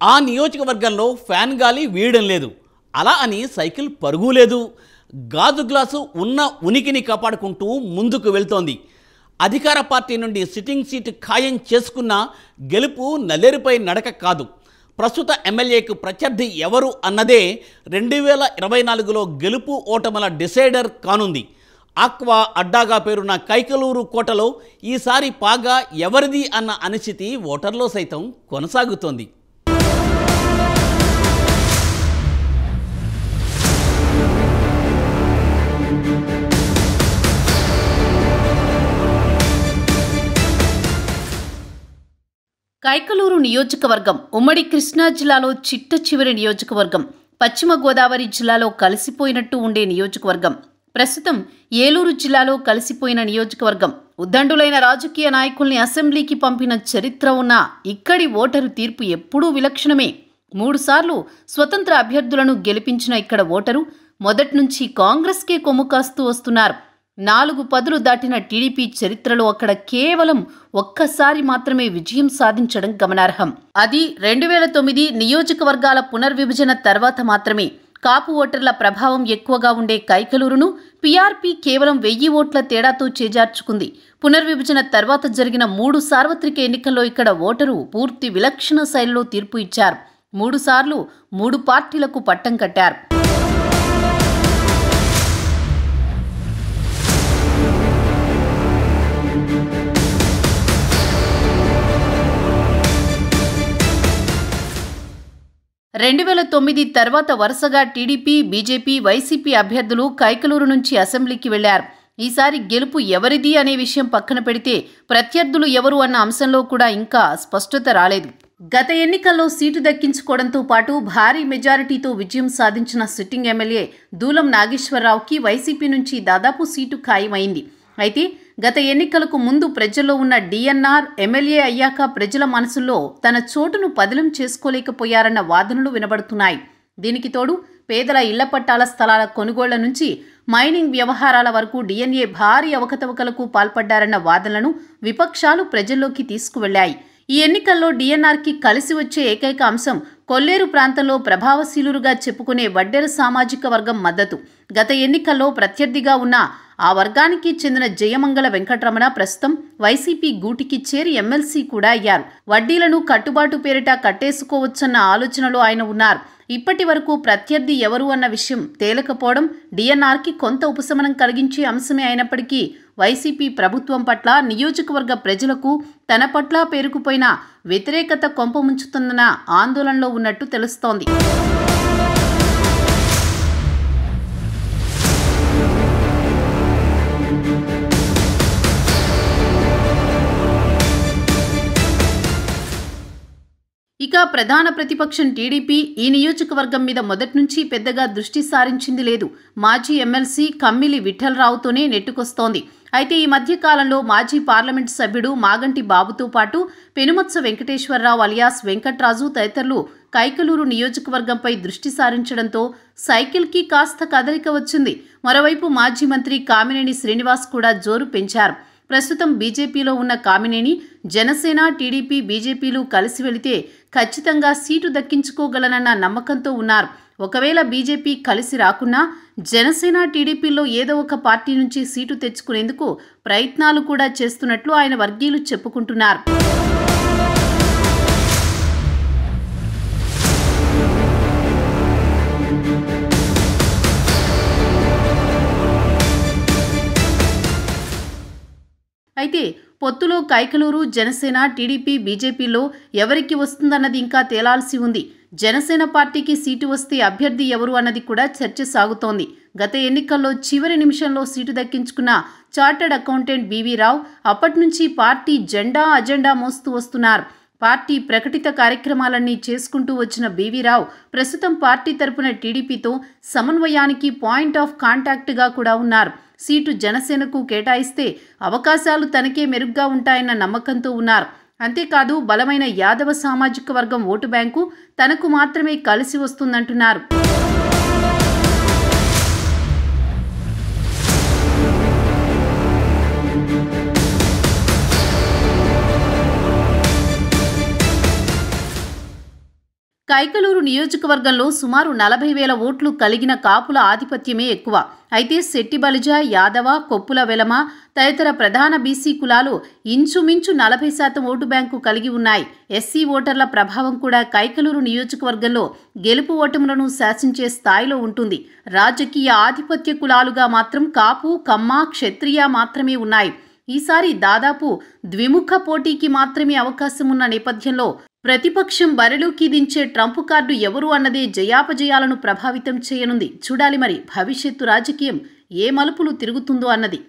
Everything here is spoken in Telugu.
ఆ నియోజకవర్గంలో ఫ్యాన్ గాలి వీయడం లేదు. అలా అని సైకిల్ పరుగు లేదు. గాజు గ్లాసు ఉన్న ఉనికిని కాపాడుకుంటూ ముందుకు వెళ్తోంది. అధికార పార్టీ నుండి సిట్టింగ్ సీటు ఖాయం చేసుకున్న గెలుపు నల్లేరుపై నడక కాదు. ప్రస్తుత ఎమ్మెల్యేకు ప్రత్యర్థి ఎవరు అన్నదే 2024లో గెలుపు ఓటముల డిసైడర్ కానుంది. ఆక్వా అడ్డాగా పేరున్న కైకలూరు కోటలో ఈసారి పాగా ఎవరిది అన్న అనిశ్చితి ఓటర్లో సైతం కొనసాగుతోంది. కైకలూరు నియోజకవర్గం ఉమ్మడి కృష్ణా జిల్లాలో చిట్ట చివరి నియోజకవర్గం. పశ్చిమ గోదావరి జిల్లాలో కలిసిపోయినట్టు ఉండే నియోజకవర్గం. ప్రస్తుతం ఏలూరు జిల్లాలో కలిసిపోయిన నియోజకవర్గం. ఉద్దండులైన రాజకీయ నాయకుల్ని అసెంబ్లీకి పంపిన చరిత్ర ఉన్న ఇక్కడి ఓటరు తీర్పు ఎప్పుడూ విలక్షణమే. 3 సార్లు స్వతంత్ర అభ్యర్థులను గెలిపించిన ఇక్కడ ఓటరు మొదట్నుంచి కాంగ్రెస్కే కొమ్ము కాస్తూ వస్తున్నారు. 4 పదులు దాటిన టీడీపీ చరిత్రలో అక్కడ కేవలం ఒక్కసారి మాత్రమే విజయం సాధించడం గమనార్హం. అది 2009 నియోజకవర్గాల పునర్విభజన తర్వాత మాత్రమే. కాపు ఓటర్ల ప్రభావం ఎక్కువగా ఉండే కైకలూరును పీఆర్పీ కేవలం 1000 ఓట్ల తేడాతో చేజార్చుకుంది. పునర్విభజన తర్వాత జరిగిన 3 సార్వత్రిక ఎన్నికల్లో ఇక్కడ ఓటరు పూర్తి విలక్షణ శైలిలో తీర్పు ఇచ్చారు. 3 సార్లు 3 పార్టీలకు పట్టం కట్టారు. రెండు 2009 తర్వాత వరుసగా టీడీపీ, బీజేపీ, వైసీపీ అభ్యర్థులు కైకలూరు నుంచి అసెంబ్లీకి వెళ్లారు. ఈసారి గెలుపు ఎవరిది అనే విషయం పక్కన పెడితే ప్రత్యర్థులు ఎవరు అన్న అంశంలో కూడా ఇంకా స్పష్టత రాలేదు. గత ఎన్నికల్లో సీటు దక్కించుకోవడంతో పాటు భారీ మెజారిటీతో విజయం సాధించిన సిట్టింగ్ ఎమ్మెల్యే దూలం నాగేశ్వరరావుకి వైసీపీ నుంచి దాదాపు సీటు ఖాయమైంది. అయితే గత ఎన్నికలకు ముందు ప్రజల్లో ఉన్న డిఎన్ఆర్ ఎమ్మెల్యే అయ్యాక ప్రజల మనసుల్లో తన చోటును పదిలం చేసుకోలేకపోయారన్న వాదనలు వినబడుతున్నాయి. దీనికి తోడు పేదల ఇళ్ల పట్టాల స్థలాల కొనుగోళ్ల నుంచి మైనింగ్ వ్యవహారాల వరకు డిఎన్ఏ భారీ అవకతవకలకు పాల్పడ్డారన్న వాదనలను విపక్షాలు ప్రజల్లోకి తీసుకువెళ్లాయి. ఈ ఎన్నికల్లో డిఎన్ఆర్కి కలిసి వచ్చే ఏకైక అంశం కొల్లేరు ప్రాంతంలో ప్రభావశీలురుగా చెప్పుకునే వడ్డెర సామాజిక వర్గం మద్దతు. గత ఎన్నికల్లో ప్రత్యర్థిగా ఉన్న ఆ వర్గానికి చెందిన జయమంగళ వెంకటరమణ ప్రస్తుతం వైసీపీ గూటికి చేరి ఎమ్మెల్సీ కూడా అయ్యారు. వడ్డీలను కట్టుబాటు పేరిట కట్టేసుకోవచ్చన్న ఆలోచనలో ఆయన ఉన్నారు. ఇప్పటి వరకు ప్రత్యర్థి ఎవరు అన్న విషయం తేలకపోవడం డిఎన్ఆర్కి కొంత ఉపశమనం కలిగించే అంశమే అయినప్పటికీ వైసీపీ ప్రభుత్వం పట్ల నియోజకవర్గ ప్రజలకు తన పట్ల పేరుకుపోయిన వ్యతిరేకత కొంపముంచుతుందన్న ఆందోళనలో ఉన్నట్టు తెలుస్తోంది. ఇక ప్రధాన ప్రతిపక్షం టీడీపీ ఈ నియోజకవర్గం మీద మొదటి నుంచి పెద్దగా దృష్టి సారించింది లేదు. మాజీ ఎమ్మెల్సీ కమ్మిలి విఠలరావుతోనే నెట్టుకొస్తోంది. అయితే ఈ మధ్య కాలంలో మాజీ పార్లమెంటు సభ్యుడు మాగంటి బాబుతో పాటు పెనుమత్స వెంకటేశ్వరరావు అలియాస్ వెంకట్రాజు తదితరులు కైకలూరు నియోజకవర్గంపై దృష్టి సారించడంతో సైకిల్కి కాస్త కదలిక వచ్చింది. మరోవైపు మాజీ మంత్రి కామినేని శ్రీనివాస్ కూడా జోరు పెంచారు. ప్రస్తుతం బీజేపీలో ఉన్న కామినేని జనసేన, టీడీపీ, బీజేపీలు కలిసి వెళితే ఖచ్చితంగా సీటు దక్కించుకోగలనన్న నమ్మకంతో ఉన్నారు. ఒకవేళ బీజేపీ కలిసి రాకున్నా జనసేన, టీడీపీలో ఏదో ఒక పార్టీ నుంచి సీటు తెచ్చుకునేందుకు ప్రయత్నాలు కూడా చేస్తున్నట్లు ఆయన వర్గీయులు చెప్పుకుంటున్నారు. అయితే పొత్తులో కైకలూరు, జనసేన, టీడీపీ, బీజేపీలో ఎవరికి వస్తుందన్నది ఇంకా తేలాల్సి ఉంది. జనసేన పార్టీకి సీటు వస్తే అభ్యర్థి ఎవరు అన్నది కూడా చర్చ సాగుతోంది. గత ఎన్నికల్లో చివరి నిమిషంలో సీటు దక్కించుకున్న చార్టర్డ్ అకౌంటెంట్ బీవీ రావు అప్పటి నుంచి పార్టీ జెండా అజెండా మోస్తూ వస్తున్నారు. పార్టీ ప్రకటిత కార్యక్రమాలన్నీ చేసుకుంటూ వచ్చిన బీవీ రావు ప్రస్తుతం పార్టీ తరపున టీడీపీతో సమన్వయానికి పాయింట్ ఆఫ్ కాంటాక్ట్గా కూడా ఉన్నారు. సీటు జనసేనకు కేటాయిస్తే అవకాశాలు తనకే మెరుగ్గా ఉంటాయన్న నమ్మకంతో ఉన్నారు. అంతేకాదు బలమైన యాదవ సామాజిక వర్గం ఓటు బ్యాంకు తనకు మాత్రమే కలిసి వస్తుందంటున్నారు. కైకలూరు నియోజకవర్గంలో సుమారు 40,000 ఓట్లు కలిగిన కాపుల ఆధిపత్యమే ఎక్కువ. అయితే శెట్టి బలిజ, యాదవ, కొప్పుల వెలమ తదితర ప్రధాన బీసీ కులాలు ఇంచుమించు 40% ఓటు బ్యాంకు కలిగి ఉన్నాయి. ఎస్సీ ఓటర్ల ప్రభావం కూడా కైకలూరు నియోజకవర్గంలో గెలుపు ఓటములను శాసించే స్థాయిలో ఉంటుంది. రాజకీయ ఆధిపత్య కులాలుగా మాత్రం కాపు, కమ్మ, క్షత్రియ మాత్రమే ఉన్నాయి. ఈసారి దాదాపు ద్విముఖ పోటీకి మాత్రమే అవకాశం ఉన్న నేపథ్యంలో ప్రతిపక్షం బరిలోకి దించే ట్రంప్ కార్డు ఎవరు అన్నదే జయాపజయాలను ప్రభావితం చేయనుంది. చూడాలి మరి భవిష్యత్తు రాజకీయం ఏ మలుపులు తిరుగుతుందో అన్నది.